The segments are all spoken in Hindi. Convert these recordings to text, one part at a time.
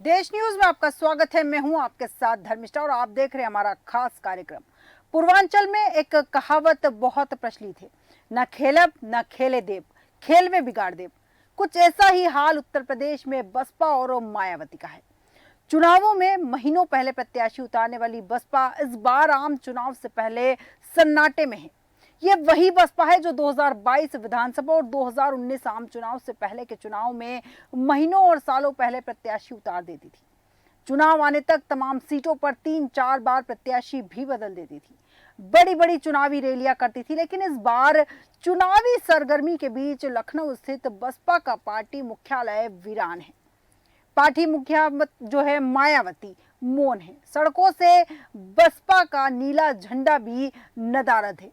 देश न्यूज में आपका स्वागत है। मैं हूं आपके साथ धर्मिष्ठा और आप देख रहे हैं हमारा खास कार्यक्रम। पूर्वांचल में एक कहावत बहुत प्रचलित है, न खेलब न खेले देव, खेल में बिगाड़ देव। कुछ ऐसा ही हाल उत्तर प्रदेश में बसपा और मायावती का है। चुनावों में महीनों पहले प्रत्याशी उतारने वाली बसपा इस बार आम चुनाव से पहले सन्नाटे में है। ये वही बसपा है जो 2022 विधानसभा और 2019 आम चुनाव से पहले के चुनाव में महीनों और सालों पहले प्रत्याशी उतार देती थी। चुनाव आने तक तमाम सीटों पर 3-4 बार प्रत्याशी भी बदल देती थी, बड़ी बड़ी चुनावी रैलियां करती थी। लेकिन इस बार चुनावी सरगर्मी के बीच लखनऊ स्थित बसपा का पार्टी मुख्यालय वीरान है। पार्टी मुखिया जो है मायावती मौन है। सड़कों से बसपा का नीला झंडा भी नदारद है।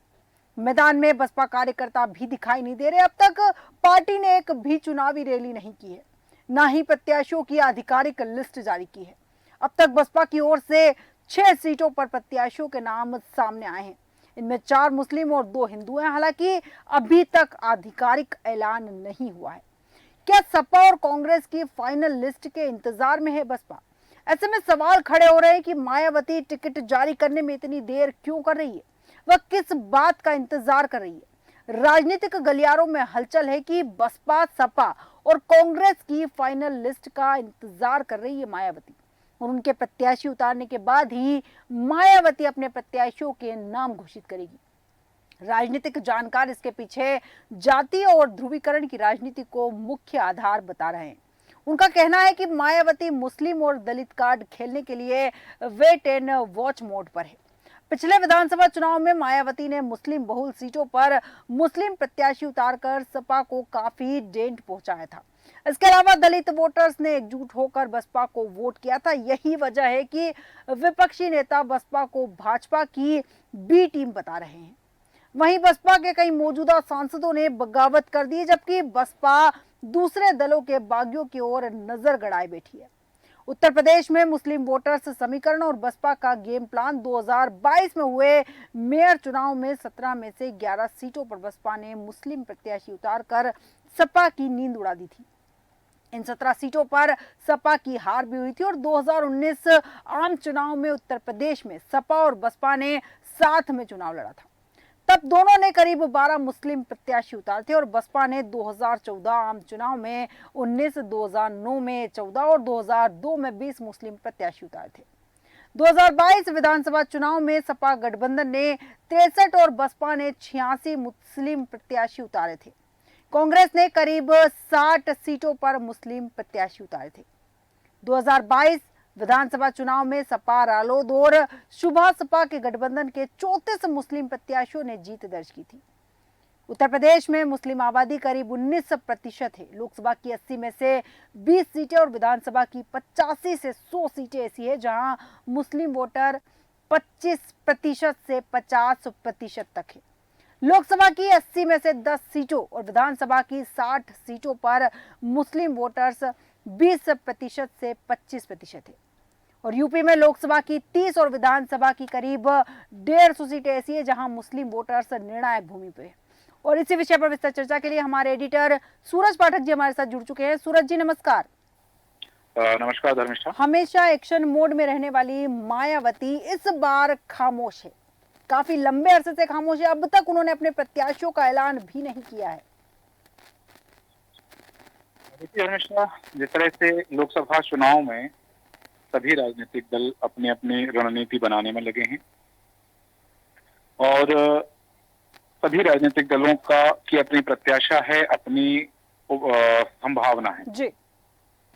मैदान में बसपा कार्यकर्ता भी दिखाई नहीं दे रहे। अब तक पार्टी ने एक भी चुनावी रैली नहीं की है, ना ही प्रत्याशियों की आधिकारिक लिस्ट जारी की है। अब तक बसपा की ओर से 6 सीटों पर प्रत्याशियों के नाम सामने आए हैं। इनमें 4 मुस्लिम और 2 हिंदू हैं। हालांकि अभी तक आधिकारिक ऐलान नहीं हुआ है। क्या सपा और कांग्रेस की फाइनल लिस्ट के इंतजार में है बसपा? ऐसे में सवाल खड़े हो रहे हैं कि मायावती टिकट जारी करने में इतनी देर क्यों कर रही है, वह किस बात का इंतजार कर रही है। राजनीतिक गलियारों में हलचल है कि बसपा, सपा और कांग्रेस की फाइनल लिस्ट का इंतजार कर रही है मायावती, और उनके प्रत्याशी उतारने के बाद ही मायावती अपने प्रत्याशियों के नाम घोषित करेगी। राजनीतिक जानकार इसके पीछे जाति और ध्रुवीकरण की राजनीति को मुख्य आधार बता रहे हैं। उनका कहना है कि मायावती मुस्लिम और दलित कार्ड खेलने के लिए वेट एंड वॉच मोड पर है। पिछले विधानसभा चुनाव में मायावती ने मुस्लिम बहुल सीटों पर मुस्लिम प्रत्याशी उतारकर सपा को काफी डेंट पहुंचाया था। इसके अलावा दलित वोटर्स ने एकजुट होकर बसपा को वोट किया था। यही वजह है कि विपक्षी नेता बसपा को भाजपा की बी टीम बता रहे हैं। वहीं बसपा के कई मौजूदा सांसदों ने बगावत कर दी, जबकि बसपा दूसरे दलों के बागियों की ओर नजर गड़ाए बैठी है। उत्तर प्रदेश में मुस्लिम वोटर्स समीकरण और बसपा का गेम प्लान 2022 में हुए मेयर चुनाव में 17 में से 11 सीटों पर बसपा ने मुस्लिम प्रत्याशी उतारकर सपा की नींद उड़ा दी थी। इन 17 सीटों पर सपा की हार भी हुई थी और 2019 आम चुनाव में उत्तर प्रदेश में सपा और बसपा ने साथ में चुनाव लड़ा था। तब दोनों ने करीब 12 मुस्लिम प्रत्याशी उतारे थे और बसपा ने 2014 आम चुनाव में 19, 2009 में 14 और 2002 में 20 मुस्लिम प्रत्याशी उतारे थे। 2022 विधानसभा चुनाव में सपा गठबंधन ने 63 और बसपा ने 86 मुस्लिम प्रत्याशी उतारे थे। कांग्रेस ने करीब 60 सीटों पर मुस्लिम प्रत्याशी उतारे थे। 2022 विधानसभा चुनाव में सपा, रालोद और शुभा सपा के गठबंधन के 34 मुस्लिम प्रत्याशियों ने जीत दर्ज की थी। उत्तर प्रदेश में मुस्लिम आबादी करीब 19% है। लोकसभा की 80 में से 20 सीटें और विधानसभा की 85 से 100 सीटें ऐसी है जहां मुस्लिम वोटर 25% से 50% तक है। लोकसभा की 80 में से 10 सीटों और विधानसभा की 60 सीटों पर मुस्लिम वोटर्स 20% से 25% है। और यूपी में लोकसभा की 30 और विधानसभा की करीब 150 सीटें ऐसी है जहां मुस्लिम वोटर्स निर्णायक भूमि पे है। और इसी विषय पर विस्तार चर्चा के लिए हमारे एडिटर सूरज पाठक जी हमारे साथ जुड़ चुके हैं। सूरज जी नमस्कार। नमस्कार धर्मिष्ठा। हमेशा एक्शन मोड में रहने वाली मायावती इस बार खामोश है, काफी लंबे अरसे से खामोश है। अब तक उन्होंने अपने प्रत्याशियों का ऐलान भी नहीं किया है। देखिए धर्मिष्ठा, जिस तरह से लोकसभा चुनाव में सभी राजनीतिक दल अपनी अपनी रणनीति बनाने में लगे हैं और सभी राजनीतिक दलों की अपनी प्रत्याशा है, अपनी संभावना है जी।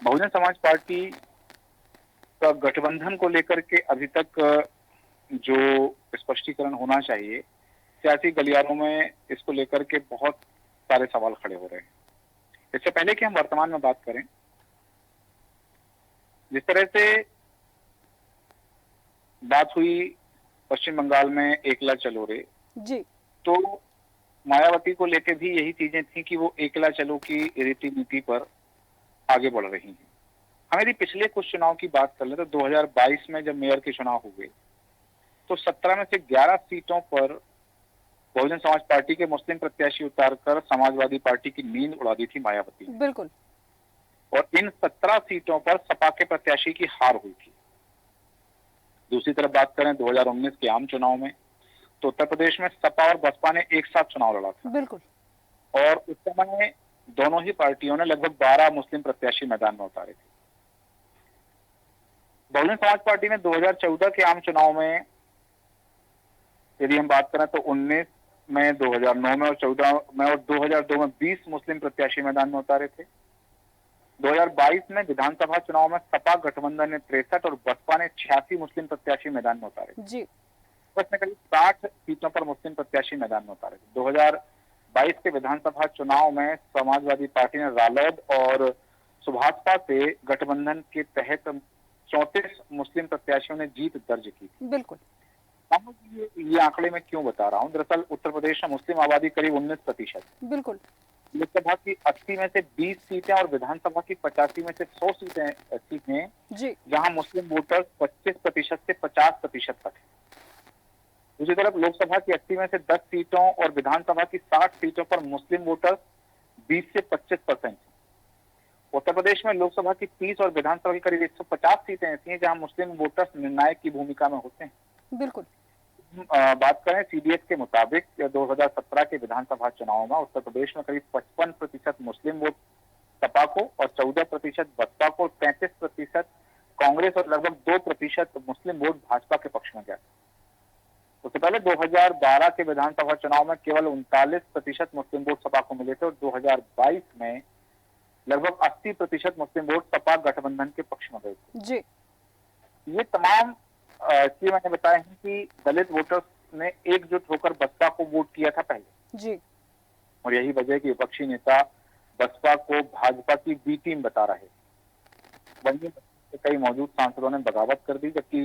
बहुजन समाज पार्टी का गठबंधन को लेकर के अभी तक जो स्पष्टीकरण होना चाहिए, सियासी गलियारों में इसको लेकर के बहुत सारे सवाल खड़े हो रहे हैं। इससे पहले कि हम वर्तमान में बात करें, जिस तरह से बात हुई पश्चिम बंगाल में एकला चलो रे, जी। तो मायावती को लेकर भी यही चीजें थी कि वो एकला चलो की रीति नीति पर आगे बढ़ रही हैं। हम यदि पिछले कुछ चुनाव की बात कर ले तो 2022 में जब मेयर के चुनाव हुए तो 17 में से 11 सीटों पर बहुजन समाज पार्टी के मुस्लिम प्रत्याशी उतारकर समाजवादी पार्टी की नींद उड़ा दी थी मायावती। बिल्कुल। और इन 17 सीटों पर सपा के प्रत्याशी की हार हुई थी। दूसरी तरफ बात करें 2019 के आम चुनाव में, तो उत्तर प्रदेश में सपा और बसपा ने एक साथ चुनाव लड़ा था बिल्कुल। और उस समय दोनों ही पार्टियों ने लगभग 12 मुस्लिम प्रत्याशी मैदान में उतारे थे। बहुजन समाज पार्टी ने 2014 के आम चुनाव में, यदि हम बात करें तो 19 में, 2009 में और 14 में और 2002 में 20 मुस्लिम प्रत्याशी मैदान में उतारे थे। 2022 में विधानसभा चुनाव में सपा गठबंधन ने 63 और बसपा ने 86 मुस्लिम प्रत्याशी मैदान में उतारे थे। जी। उसमें करीब 60 सीटों पर मुस्लिम प्रत्याशी मैदान में उतारे थे। 2022 के विधानसभा चुनाव में समाजवादी पार्टी ने रालोद और सुभाषपा से गठबंधन के तहत 34 मुस्लिम प्रत्याशियों ने जीत दर्ज की। बिल्कुल। ये आंकड़े मैं क्यों बता रहा हूँ? दरअसल उत्तर प्रदेश में मुस्लिम आबादी करीब 19%। बिल्कुल। लोकसभा की 80 में से 20 सीटें और विधानसभा की 85 में से 100 सीटें जी। जहां मुस्लिम वोटर्स 25% से 50% तक है। दूसरी तरफ लोकसभा की 80 में से 10 सीटों और विधानसभा की 60 सीटों पर मुस्लिम वोटर्स 20 से 25% है। उत्तर प्रदेश में लोकसभा की 30 और विधानसभा की करीब 150 सीटें ऐसी हैं जहां मुस्लिम वोटर्स निर्णायक की भूमिका में होते हैं। बिल्कुल। बात करें सीडीएस के मुताबिक 2017 के विधानसभा चुनाव में उत्तर प्रदेश में करीब 55% मुस्लिम वोट सपा को और 14% बसपा को, 33% कांग्रेस और लगभग 2% मुस्लिम वोट भाजपा के पक्ष में गया। उससे पहले 2012 के विधानसभा चुनाव में केवल 39% मुस्लिम वोट सपा को मिले थे और 2022 में लगभग 80% मुस्लिम वोट सपा गठबंधन के पक्ष में गए थे। जी। ये तमाम चीजें मैंने बताया है कि दलित वोटर्स ने एकजुट होकर बसपा को वोट किया था पहले, जी। और यही वजह है कि विपक्षी नेता बसपा को भाजपा की बी टीम बता रहे। वहीं कई मौजूद सांसदों ने बगावत कर दी, जबकि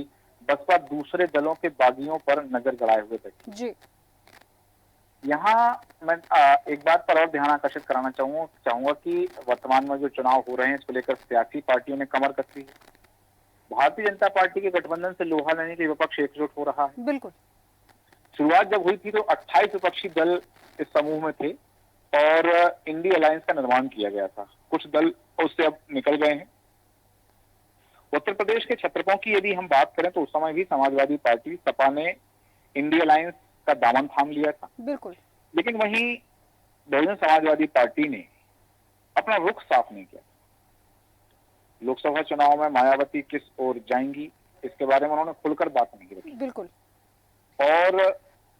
बसपा दूसरे दलों के बागियों पर नजर गड़ाए हुए बैठी। जी। यहाँ मैं एक बात पर और ध्यान आकर्षित कराना चाहूंगा कि वर्तमान में जो चुनाव हो रहे हैं इसको लेकर सियासी पार्टियों ने कमर कसी है। भारतीय जनता पार्टी के गठबंधन से लोहा लेने के विपक्ष एकजुट हो रहा है। बिल्कुल। शुरुआत जब हुई थी तो 28 विपक्षी दल इस समूह में थे और इंडी अलायंस का निर्माण किया गया था। कुछ दल उससे अब निकल गए हैं। उत्तर प्रदेश के छत्रपों की यदि हम बात करें तो उस समय भी समाजवादी पार्टी सपा ने इंडी अलायंस का दामन थाम लिया था। बिल्कुल। लेकिन वहीं बहुजन समाजवादी पार्टी ने अपना रुख साफ नहीं किया। लोकसभा चुनाव में मायावती किस ओर जाएंगी इसके बारे में उन्होंने खुलकर बात नहीं रखी। बिल्कुल। और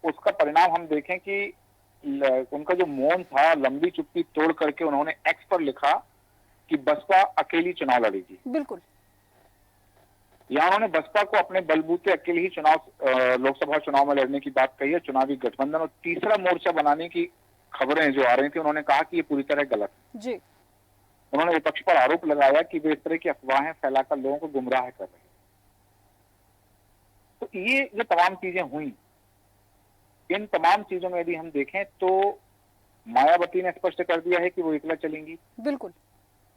उसका परिणाम हम देखें कि उनका जो मौन था, लंबी चुप्पी तोड़ करके उन्होंने एक्स पर लिखा कि बसपा अकेली चुनाव लड़ेगी। बिल्कुल। यहाँ उन्होंने बसपा को अपने बलबूते अकेले ही लोकसभा चुनाव में लड़ने की बात कही है। चुनावी गठबंधन और तीसरा मोर्चा बनाने की खबरें जो आ रही थी उन्होंने कहा कि ये पूरी तरह गलत है। जी। उन्होंने विपक्ष पर आरोप लगाया कि वे इस तरह की अफवाहें फैलाकर लोगों को गुमराह कर रहे हैं। तो ये जो तमाम चीजें हुई, इन तमाम चीजों में यदि हम देखें तो मायावती ने स्पष्ट कर दिया है कि वो एकला चलेंगी। बिल्कुल।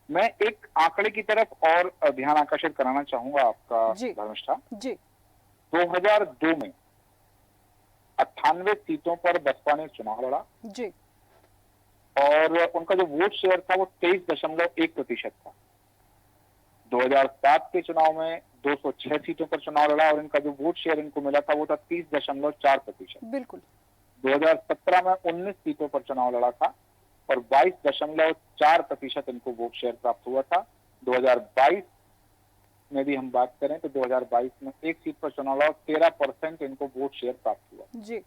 मैं एक आंकड़े की तरफ और ध्यान आकर्षित कराना चाहूंगा आपका धर्मिष्ठा। जी। 2002 में 98 सीटों पर बसपा ने चुनाव लड़ा। जी। और उनका जो वोट शेयर था वो 23.1% था। 2007 के चुनाव में 206 सीटों पर चुनाव लड़ा और इनका जो वोट शेयर इनको मिला था वो था 30.4%। बिल्कुल। 2017 में 19 सीटों पर चुनाव लड़ा था और 22.4% इनको वोट शेयर प्राप्त हुआ था। 2022 में भी हम बात करें तो 2022 में एक सीट पर चुनाव लड़ा और 13% इनको वोट शेयर प्राप्त हुआ। जी।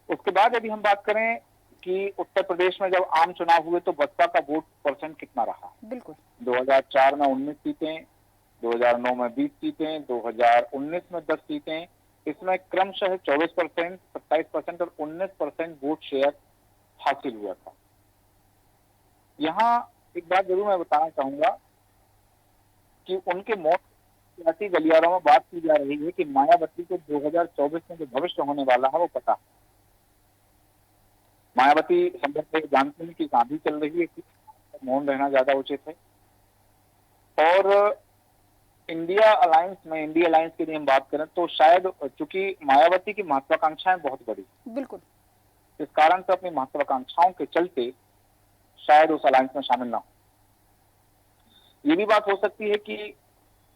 उसके बाद यदि हम बात करें कि उत्तर प्रदेश में जब आम चुनाव हुए तो बसपा का वोट परसेंट कितना रहा? बिल्कुल। 2004 में 19 सीटें, 2009 में 20 सीटें, 2019 में 10 सीटें। इसमें क्रमशः 24%, 27% और 19% वोट शेयर हासिल हुआ था। यहाँ एक बात जरूर मैं बताना चाहूंगा कि उनके मौत सियासी गलियारों में बात की जा रही है कि मायावती को 2024 में जो भविष्य होने वाला है वो पता है। मायावती संभवतः जानते हैं कि गांधी चल रही है कि मौन रहना ज्यादा उचित है। और इंडिया अलायंस की यदि हम बात करें तो शायद चूंकि मायावती की महत्वाकांक्षाएं बहुत बड़ी, बिल्कुल, इस कारण से अपनी महत्वाकांक्षाओं के चलते शायद उस अलायंस में शामिल ना हो। ये भी बात हो सकती है कि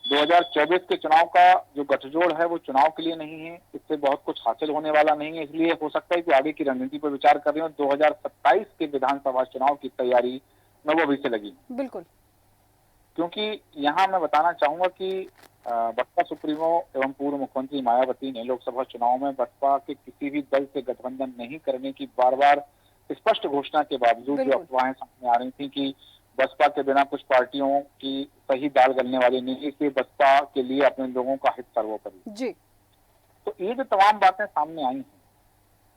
2024 के चुनाव का जो गठजोड़ है वो चुनाव के लिए नहीं है, इससे बहुत कुछ हासिल होने वाला नहीं है, इसलिए हो सकता है कि आगे की रणनीति पर विचार कर रहे हो। 2027 के विधानसभा चुनाव की तैयारी में वो अभी से लगी, बिल्कुल। क्योंकि यहाँ मैं बताना चाहूंगा कि बसपा सुप्रीमो एवं पूर्व मुख्यमंत्री मायावती ने लोकसभा चुनाव में बसपा के किसी भी दल से गठबंधन नहीं करने की बार बार स्पष्ट घोषणा के बावजूद जो बिल्कुल। अफवाहें सामने आ रही थी कि बसपा के बिना कुछ पार्टियों की सही दाल गलने वाली नहीं, इसलिए बसपा के लिए अपने लोगों का हित सर्वोपरि। जी। तो ये जो तमाम बातें सामने आई हैं,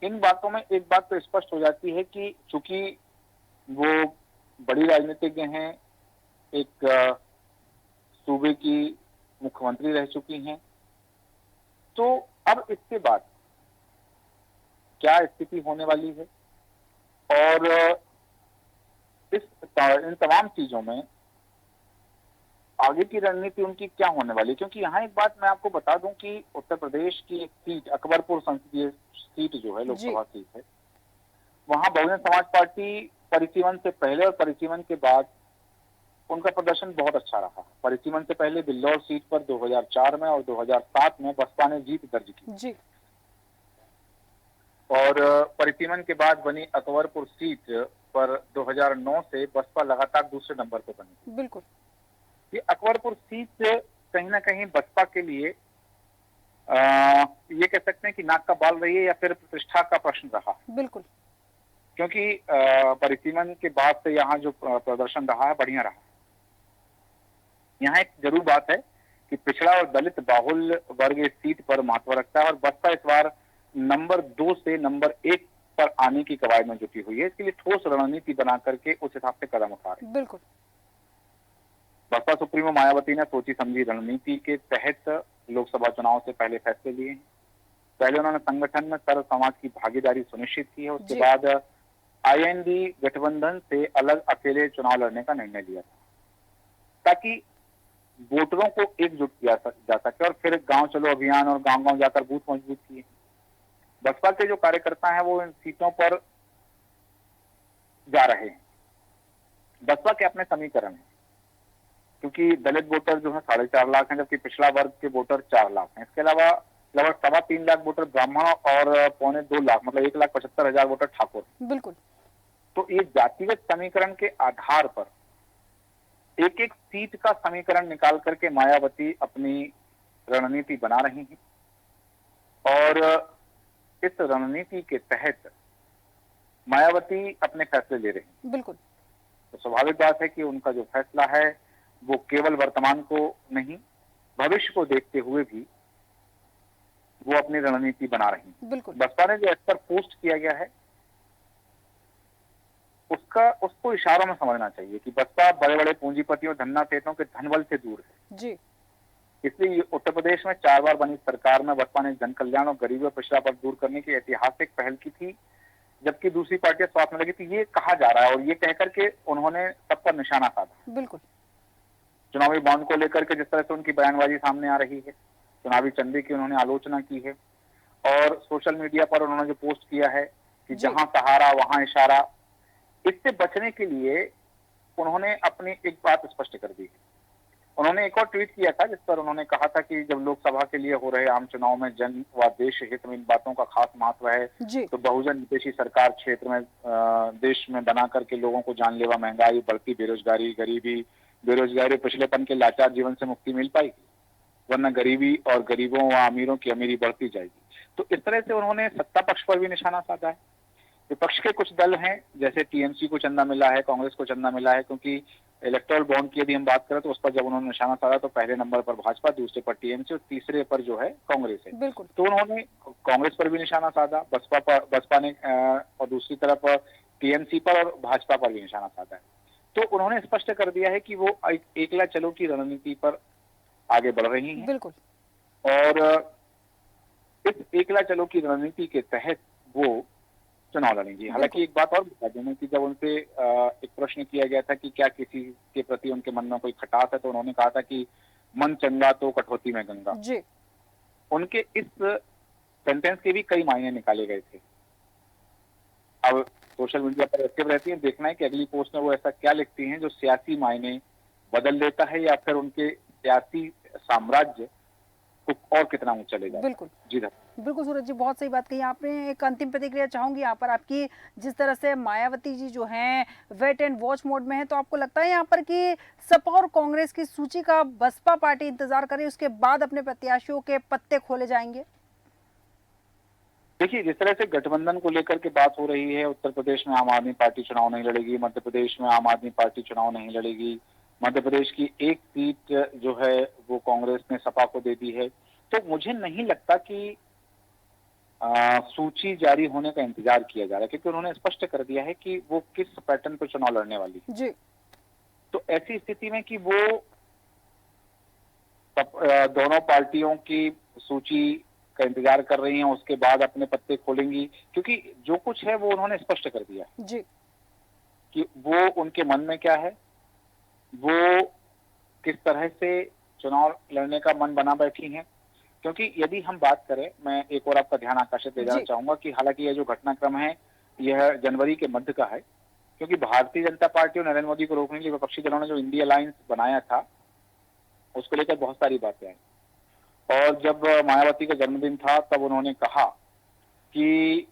इन बातों में एक बात तो स्पष्ट हो जाती है कि चूंकि वो बड़ी राजनीतिज्ञ हैं, एक सूबे की मुख्यमंत्री रह चुकी हैं, तो अब इसके बाद क्या स्थिति होने वाली है और इन तमाम चीजों में आगे की रणनीति उनकी क्या होने वाली है। क्योंकि यहाँ एक बात मैं आपको बता दूं कि उत्तर प्रदेश की एक सीट, अकबरपुर संसदीय सीट जो है, लोकसभा सीट है, वहां बहुजन समाज पार्टी परिसीमन से पहले और परिसीमन के बाद उनका प्रदर्शन बहुत अच्छा रहा। परिसीमन से पहले बिल्लौर सीट पर 2004 में और 2007 में बसपा ने जीत दर्ज की जी। और परिसीमन के बाद बनी अकबरपुर सीट पर 2009 से बसपा लगातार दूसरे नंबर पर बनी। बिल्कुल। ये अकबरपुर सीट कहीं ना कहीं बसपा के लिए ये कह सकते हैं कि नाक का बाल रही है या फिर प्रतिष्ठा का प्रश्न रहा, बिल्कुल। क्योंकि परिसीमन के बाद से यहाँ जो प्रदर्शन रहा है बढ़िया रहा। यहाँ एक जरूर बात है कि पिछड़ा और दलित बाहुल वर्ग इस सीट पर महत्व रखता है और बसपा इस बार नंबर 2 से नंबर 1 पर आने की कवायद में जुटी हुई है। इसके लिए ठोस रणनीति बना करके उस हिसाब से कदम उठा रही है। बिल्कुल। बसपा सुप्रीमो मायावती ने सोची समझी रणनीति के तहत लोकसभा चुनाव से पहले फैसले लिए हैं। पहले उन्होंने संगठन में सर्व समाज की भागीदारी सुनिश्चित की है, उसके बाद आईएनडी गठबंधन से अलग अकेले चुनाव लड़ने का निर्णय लिया था, ताकि वोटरों को एकजुट किया जा सके और फिर गांव चलो अभियान और गांव गांव जाकर बूथ मजबूत किए। बसपा के जो कार्यकर्ता हैं वो इन सीटों पर जा रहे हैं। बसपा के अपने समीकरण हैं, क्योंकि दलित वोटर जो है 4.5 लाख हैं, जबकि पिछड़ा वर्ग के वोटर 4 लाख हैं। इसके अलावा लगभग 3.25 लाख वोटर ब्राह्मण और 1.25 लाख मतलब 1,75,000 वोटर ठाकुर। बिल्कुल। तो ये जातिगत समीकरण के आधार पर एक एक सीट का समीकरण निकाल करके मायावती अपनी रणनीति बना रही हैं और इस रणनीति के तहत मायावती अपने फैसले ले रही हैं। बिल्कुल। तो स्वाभाविक बात है कि उनका जो फैसला है वो केवल वर्तमान को नहीं, भविष्य को देखते हुए भी वो अपनी रणनीति बना रही हैं। बिल्कुल। बसपा ने जो इस पर पोस्ट किया गया है उसको इशारों में समझना चाहिए कि बसपा बड़े बड़े पूंजीपतियों, धन्ना सेठों के धनबल से दूर है। जी। इसलिए उत्तर प्रदेश में 4 बार बनी सरकार में बसपा ने जन कल्याण और गरीबी और पिछड़ा वर्ग दूर करने की ऐतिहासिक पहल की थी, जबकि दूसरी पार्टियां स्वार्थ में लगी थी। ये कहा जा रहा है और ये कहकर के उन्होंने सब पर निशाना साधा। बिल्कुल। चुनावी बॉन्ड को लेकर के जिस तरह से उनकी बयानबाजी सामने आ रही है, चुनावी चंदे की उन्होंने आलोचना की है और सोशल मीडिया पर उन्होंने जो पोस्ट किया है कि जहां सहारा वहां इशारा, इससे बचने के लिए उन्होंने अपनी एक बात स्पष्ट कर दी है। उन्होंने एक और ट्वीट किया था जिस पर उन्होंने कहा था कि जब लोकसभा के लिए हो रहे आम चुनाव में जन व देश हित में इन बातों का खास महत्व है, तो बहुजन हितैषी सरकार क्षेत्र में देश में बना करके लोगों को जानलेवा महंगाई, बढ़ती बेरोजगारी, गरीबी, बेरोजगारी, पिछलेपन के लाचार जीवन से मुक्ति मिल पाएगी, वरना गरीबी और गरीबों व अमीरों की अमीरी बढ़ती जाएगी। तो इस तरह से उन्होंने सत्ता पक्ष पर भी निशाना साधा है। विपक्ष के कुछ दल हैं, जैसे टीएमसी को चंदा मिला है, कांग्रेस को चंदा मिला है, क्योंकि इलेक्टोरल बॉन्ड की यदि हम बात करें तो उस पर जब उन्होंने निशाना साधा तो पहले नंबर पर भाजपा, दूसरे पर टीएमसी और तीसरे पर जो है कांग्रेस है। तो उन्होंने कांग्रेस पर भी निशाना साधा, बसपा ने और दूसरी तरफ टीएमसी पर और भाजपा पर भी निशाना साधा है। तो उन्होंने स्पष्ट कर दिया है कि वो एकला चलो की रणनीति पर आगे बढ़ रही हैं। बिल्कुल। और इस एकला चलो की रणनीति के तहत वो चुनाव लड़ेंगी। हालांकि एक बात और बता दूं कि जब उनसे एक प्रश्न किया गया था कि क्या किसी के प्रति उनके मन में कोई खटास है, तो उन्होंने कहा था कि मन चंगा तो कठौती में गंगा। जी। उनके इस सेंटेंस के भी कई मायने निकाले गए थे। अब सोशल मीडिया पर एक्टिव रहती है, देखना है कि अगली पोस्ट में वो ऐसा क्या लिखती हैं जो सियासी मायने बदल देता है या फिर उनके सियासी साम्राज्य को और कितना ऊंचा ले जाता है। बिल्कुल जी धन्यवाद। बिल्कुल सूरज जी, बहुत सही बात कही आपने। एक अंतिम प्रतिक्रिया चाहूंगी यहाँ पर आपकी। जिस तरह से मायावती जी जो हैं वेट एंड वॉच मोड में है, तो आपको लगता है यहाँ पर कि सपा और कांग्रेस की सूची का बसपा पार्टी इंतजार करे, उसके बाद अपने प्रत्याशियों के पत्ते खोले जाएंगे? देखिए, जिस तरह से गठबंधन को लेकर के बात हो रही है, उत्तर प्रदेश में आम आदमी पार्टी चुनाव नहीं लड़ेगी, मध्य प्रदेश में आम आदमी पार्टी चुनाव नहीं लड़ेगी, मध्य प्रदेश की एक सीट जो है वो कांग्रेस ने सपा को दे दी है, तो मुझे नहीं लगता कि सूची जारी होने का इंतजार किया जा रहा है, क्योंकि उन्होंने स्पष्ट कर दिया है कि वो किस पैटर्न पर चुनाव लड़ने वाली है। जी तो ऐसी स्थिति में कि वो दोनों पार्टियों की सूची का इंतजार कर रही हैं, उसके बाद अपने पत्ते खोलेंगी, क्योंकि जो कुछ है वो उन्होंने स्पष्ट कर दिया है जी कि वो उनके मन में क्या है, वो किस तरह से चुनाव लड़ने का मन बना बैठी हैं। क्योंकि यदि हम बात करें, मैं एक और आपका ध्यान आकर्षित ले जाना जी चाहूंगा कि हालांकि यह जो घटनाक्रम है यह जनवरी के मध्य का है, क्योंकि भारतीय जनता पार्टी और नरेंद्र मोदी को रोकने के लिए विपक्षी दलों ने जो इंडिया अलायंस बनाया था उसको लेकर बहुत सारी बातें आई। और जब मायावती का जन्मदिन था तब उन्होंने कहा कि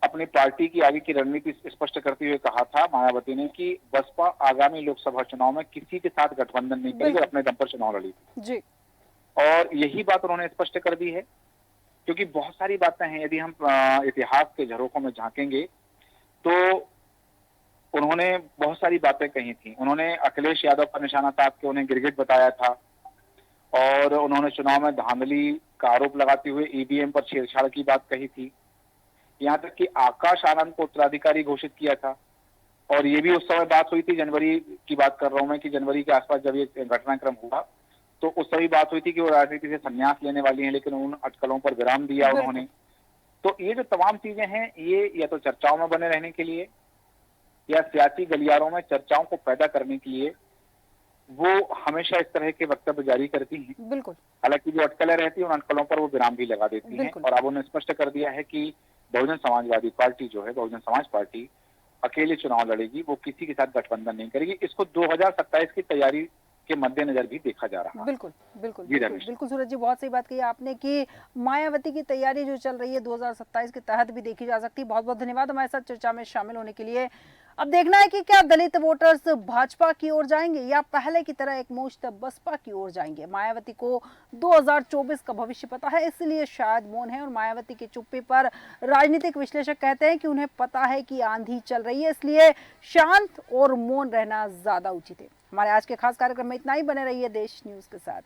अपनी पार्टी की आगे की रणनीति स्पष्ट करते हुए कहा था मायावती ने कि बसपा आगामी लोकसभा चुनाव में किसी के साथ गठबंधन नहीं करेगी, बिल्कुल अपने दम पर चुनाव लड़ेगी। जी और यही बात उन्होंने स्पष्ट कर दी है, क्योंकि बहुत सारी बातें हैं। यदि हम इतिहास के झरोखों में झांकेंगे तो उन्होंने बहुत सारी बातें कही थी। उन्होंने अखिलेश यादव पर निशाना साध के उन्हें गिरगिट बताया था, और उन्होंने चुनाव में धांधली का आरोप लगाते हुए ईवीएम पर छेड़छाड़ की बात कही थी। यहाँ तक कि आकाश आनंद को उत्तराधिकारी घोषित किया था, और ये भी उस समय बात हुई थी, जनवरी की बात कर रहा हूं मैं, कि जनवरी के आसपास जब ये घटनाक्रम हुआ तो उस समय बात हुई थी कि वो राजनीति से संन्यास लेने वाली हैं, लेकिन उन अटकलों पर विराम दिया उन्होंने। बिल्कुल तो ये जो तमाम चीजें हैं, ये या तो चर्चाओं में बने रहने के लिए या सियासी गलियारों में चर्चाओं को पैदा करने के लिए वो हमेशा इस तरह के वक्तव्य जारी करती हैं। बिल्कुल हालांकि जो अटकलें रहती हैं उन अटकलों पर वो विराम भी लगा देती हैं, बिल्कुल और अब उन्होंने स्पष्ट कर दिया है कि बहुजन समाजवादी पार्टी जो है, बहुजन समाज पार्टी अकेले चुनाव लड़ेगी, वो किसी के साथ गठबंधन नहीं करेगी। इसको 2027 की तैयारी के मद्देनजर भी देखा जा रहा है। बिल्कुल बिल्कुल जी बिल्कुल रमेश। बिल्कुल सूरज जी, बहुत सही बात कही आपने कि मायावती की तैयारी जो चल रही है 2027 के तहत भी देखी जा सकती है। बहुत बहुत धन्यवाद हमारे साथ चर्चा में शामिल होने के लिए। अब देखना है कि क्या दलित वोटर्स भाजपा की ओर जाएंगे या पहले की तरह एक मुश्त बसपा की ओर जाएंगे। मायावती को 2024 का भविष्य पता है, इसलिए शायद मौन है, और मायावती के चुप्पी पर राजनीतिक विश्लेषक कहते हैं कि उन्हें पता है कि आंधी चल रही है, इसलिए शांत और मौन रहना ज्यादा उचित है। हमारे आज के खास कार्यक्रम में इतना ही। बने रहिए देश न्यूज के साथ।